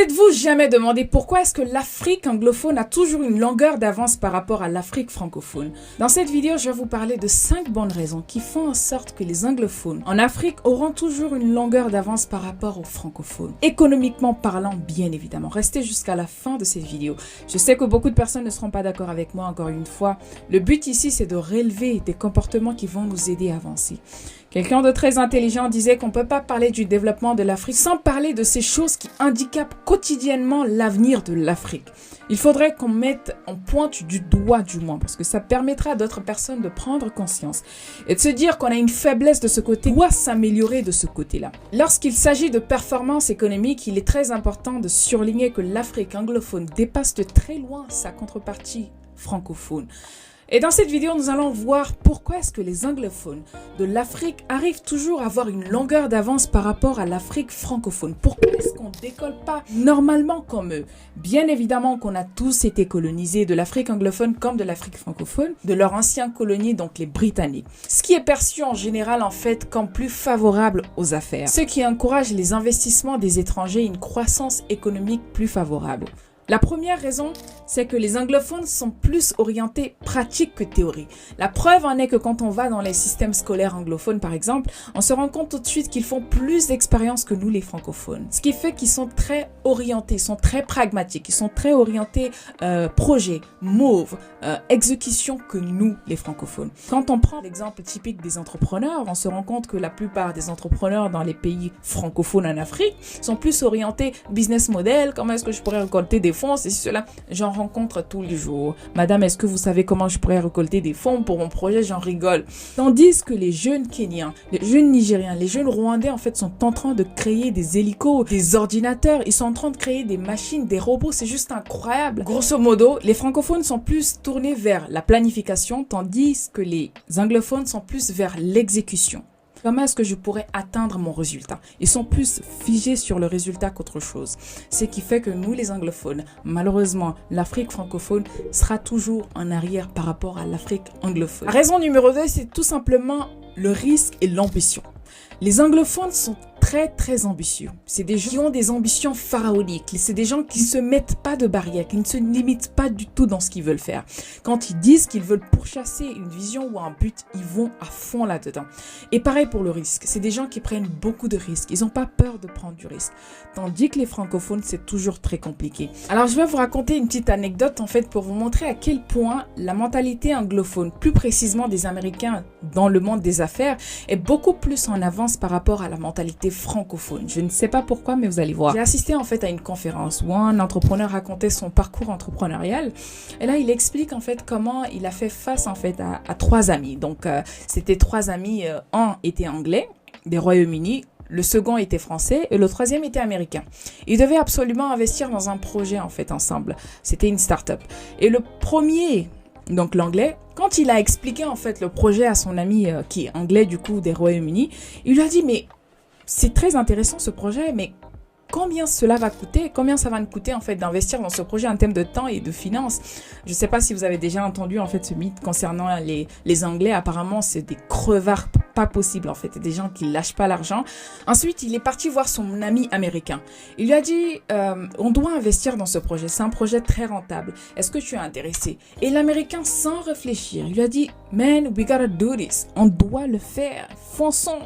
Êtes-vous jamais demandé pourquoi est-ce que l'Afrique anglophone a toujours une longueur d'avance par rapport à l'Afrique francophone? Dans cette vidéo, je vais vous parler de 5 bonnes raisons qui font en sorte que les anglophones en Afrique auront toujours une longueur d'avance par rapport aux francophones. Économiquement parlant, bien évidemment. Restez jusqu'à la fin de cette vidéo. Je sais que beaucoup de personnes ne seront pas d'accord avec moi encore une fois. Le but ici, c'est de relever des comportements qui vont nous aider à avancer. Quelqu'un de très intelligent disait qu'on ne peut pas parler du développement de l'Afrique sans parler de ces choses qui handicapent quotidiennement l'avenir de l'Afrique. Il faudrait qu'on mette en pointe du doigt du moins, parce que ça permettra à d'autres personnes de prendre conscience et de se dire qu'on a une faiblesse de ce côté, doit s'améliorer de ce côté-là. Lorsqu'il s'agit de performance économique, il est très important de surligner que l'Afrique anglophone dépasse de très loin sa contrepartie francophone. Et dans cette vidéo, nous allons voir pourquoi est-ce que les anglophones de l'Afrique arrivent toujours à avoir une longueur d'avance par rapport à l'Afrique francophone. Pourquoi est-ce qu'on ne décolle pas normalement comme eux? Bien évidemment qu'on a tous été colonisés de l'Afrique anglophone comme de l'Afrique francophone, de leur ancien colonie, donc les Britanniques. Ce qui est perçu en général en fait comme plus favorable aux affaires. Ce qui encourage les investissements des étrangers et une croissance économique plus favorable. La première raison, c'est que les anglophones sont plus orientés pratique que théorie. La preuve en est que quand on va dans les systèmes scolaires anglophones, par exemple, on se rend compte tout de suite qu'ils font plus d'expérience que nous, les francophones. Ce qui fait qu'ils sont très orientés, sont très pragmatiques, ils sont très orientés projet, move, exécution que nous, les francophones. Quand on prend l'exemple typique des entrepreneurs, on se rend compte que la plupart des entrepreneurs dans les pays francophones en Afrique sont plus orientés business model, comment est-ce que je pourrais récolter des fonds, c'est cela. J'en rencontre tous les jours. Madame, est-ce que vous savez comment je pourrais récolter des fonds pour mon projet? J'en rigole. Tandis que les jeunes Kenyans, les jeunes Nigériens, les jeunes Rwandais, en fait, sont en train de créer des hélicos, des ordinateurs. Ils sont en train de créer des machines, des robots. C'est juste incroyable. Grosso modo, les francophones sont plus tournés vers la planification, tandis que les anglophones sont plus vers l'exécution. Comment est-ce que je pourrais atteindre mon résultat? Ils sont plus figés sur le résultat qu'autre chose. Ce qui fait que nous, les anglophones, malheureusement, l'Afrique francophone sera toujours en arrière par rapport à l'Afrique anglophone. La raison numéro 2, c'est tout simplement le risque et l'ambition. Les anglophones sont très ambitieux. C'est des gens qui ont des ambitions pharaoniques. C'est des gens qui se mettent pas de barrières, qui ne se limitent pas du tout dans ce qu'ils veulent faire. Quand ils disent qu'ils veulent pourchasser une vision ou un but, ils vont à fond là-dedans. Et pareil pour le risque. C'est des gens qui prennent beaucoup de risques. Ils n'ont pas peur de prendre du risque. Tandis que les francophones, c'est toujours très compliqué. Alors, je vais vous raconter une petite anecdote en fait pour vous montrer à quel point la mentalité anglophone, plus précisément des Américains dans le monde des affaires, est beaucoup plus en avance par rapport à la mentalité francophone. Je ne sais pas pourquoi, mais vous allez voir. J'ai assisté en fait à une conférence où un entrepreneur racontait son parcours entrepreneurial. Et là, il explique en fait comment il a fait face en fait à 3 amis. Donc, c'était 3 amis. Un était anglais, des Royaumes-Unis. Le second était français et le troisième était américain. Ils devaient absolument investir dans un projet en fait ensemble. C'était une start-up. Et le premier, donc l'anglais, quand il a expliqué en fait le projet à son ami qui est anglais du coup des Royaumes-Unis, il lui a dit mais c'est très intéressant ce projet, mais combien cela va coûter? Combien ça va nous coûter en fait d'investir dans ce projet en termes de temps et de finances? Je ne sais pas si vous avez déjà entendu en fait ce mythe concernant les Anglais. Apparemment, c'est des crevards pas possibles en fait, des gens qui lâchent pas l'argent. Ensuite, il est parti voir son ami américain. Il lui a dit on doit investir dans ce projet. C'est un projet très rentable. Est-ce que tu es intéressé? Et l'américain, sans réfléchir, il lui a dit man, we gotta do this. On doit le faire. Fonçons.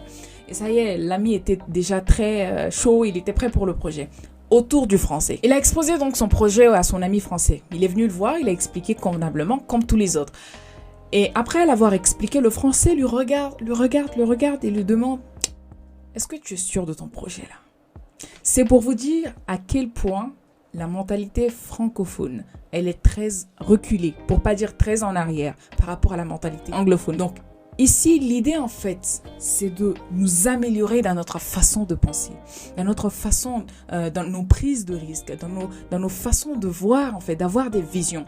Et ça y est, l'ami était déjà très chaud, il était prêt pour le projet. Autour du français. Il a exposé donc son projet à son ami français. Il est venu le voir, il a expliqué convenablement comme tous les autres. Et après l'avoir expliqué, le français le regarde et lui demande « Est-ce que tu es sûr de ton projet là ?» C'est pour vous dire à quel point la mentalité francophone, elle est très reculée, pour pas dire très en arrière, par rapport à la mentalité anglophone. Donc, ici, l'idée, en fait, c'est de nous améliorer dans notre façon de penser, dans notre façon, dans nos prises de risques, dans nos façons de voir, en fait, d'avoir des visions,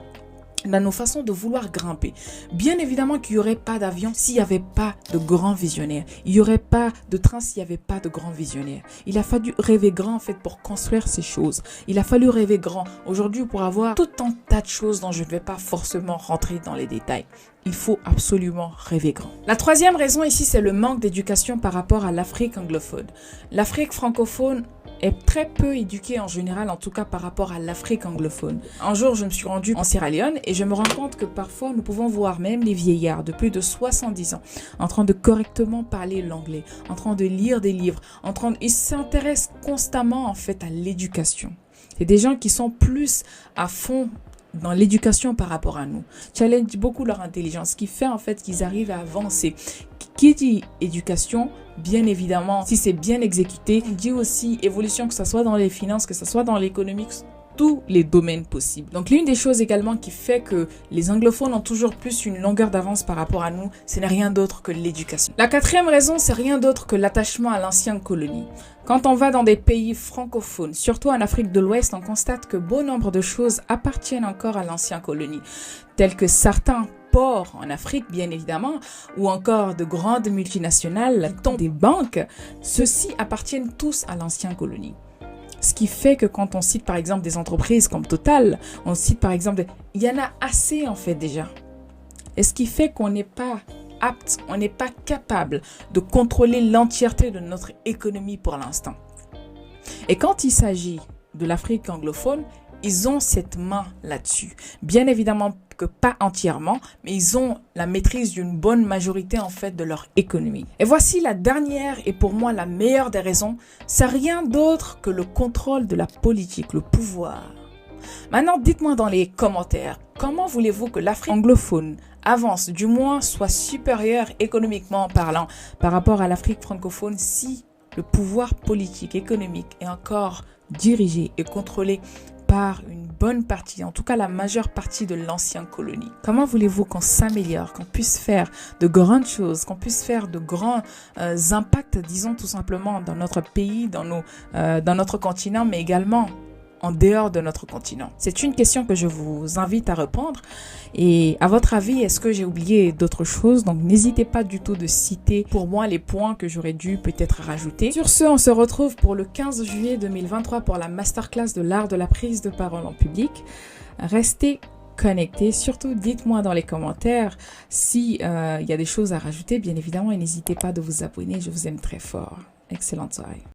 dans nos façons de vouloir grimper. Bien évidemment qu'il n'y aurait pas d'avion s'il n'y avait pas de grands visionnaires. Il n'y aurait pas de train s'il n'y avait pas de grands visionnaires. Il a fallu rêver grand, en fait, pour construire ces choses. Il a fallu rêver grand aujourd'hui pour avoir tout un tas de choses dont je ne vais pas forcément rentrer dans les détails. Il faut absolument rêver grand. La troisième raison ici, c'est le manque d'éducation par rapport à l'Afrique anglophone. L'Afrique francophone est très peu éduquée en général, en tout cas par rapport à l'Afrique anglophone. Un jour, je me suis rendue en Sierra Leone et je me rends compte que parfois, nous pouvons voir même les vieillards de plus de 70 ans en train de correctement parler l'anglais, en train de lire des livres, ils s'intéressent constamment en fait à l'éducation. C'est des gens qui sont plus à fond dans l'éducation par rapport à nous. Challenge beaucoup leur intelligence, ce qui fait en fait qu'ils arrivent à avancer. Qui dit éducation, bien évidemment, si c'est bien exécuté, dit aussi évolution, que ce soit dans les finances, que ce soit dans l'économie, tous les domaines possibles. Donc l'une des choses également qui fait que les anglophones ont toujours plus une longueur d'avance par rapport à nous, ce n'est rien d'autre que l'éducation. La quatrième raison, c'est rien d'autre que l'attachement à l'ancienne colonie. Quand on va dans des pays francophones, surtout en Afrique de l'Ouest, on constate que bon nombre de choses appartiennent encore à l'ancienne colonie, telles que certains ports en Afrique, bien évidemment, ou encore de grandes multinationales, dont des banques, ceux-ci appartiennent tous à l'ancienne colonie. Ce qui fait que quand on cite par exemple des entreprises comme Total, on cite par exemple, il y en a assez en fait déjà. Et ce qui fait qu'on n'est pas apte, on n'est pas capable de contrôler l'entièreté de notre économie pour l'instant. Et quand il s'agit de l'Afrique anglophone, ils ont cette main là-dessus. Bien évidemment que pas entièrement, mais ils ont la maîtrise d'une bonne majorité en fait de leur économie. Et voici la dernière et pour moi la meilleure des raisons, c'est rien d'autre que le contrôle de la politique, le pouvoir. Maintenant, dites-moi dans les commentaires, comment voulez-vous que l'Afrique anglophone avance, du moins soit supérieure économiquement parlant par rapport à l'Afrique francophone si le pouvoir politique, économique est encore dirigé et contrôlé par une bonne partie, en tout cas la majeure partie de l'ancienne colonie. Comment voulez-vous qu'on s'améliore, qu'on puisse faire de grandes choses, qu'on puisse faire de grands impacts, disons tout simplement, dans notre pays, dans notre continent, mais également en dehors de notre continent? C'est une question que je vous invite à répondre. Et à votre avis, est-ce que j'ai oublié d'autres choses? Donc n'hésitez pas du tout de citer pour moi les points que j'aurais dû peut-être rajouter. Sur ce, on se retrouve pour le 15 juillet 2023 pour la masterclass de l'art de la prise de parole en public. Restez connectés. Surtout, dites-moi dans les commentaires si y a des choses à rajouter, bien évidemment. Et n'hésitez pas de vous abonner. Je vous aime très fort. Excellente soirée.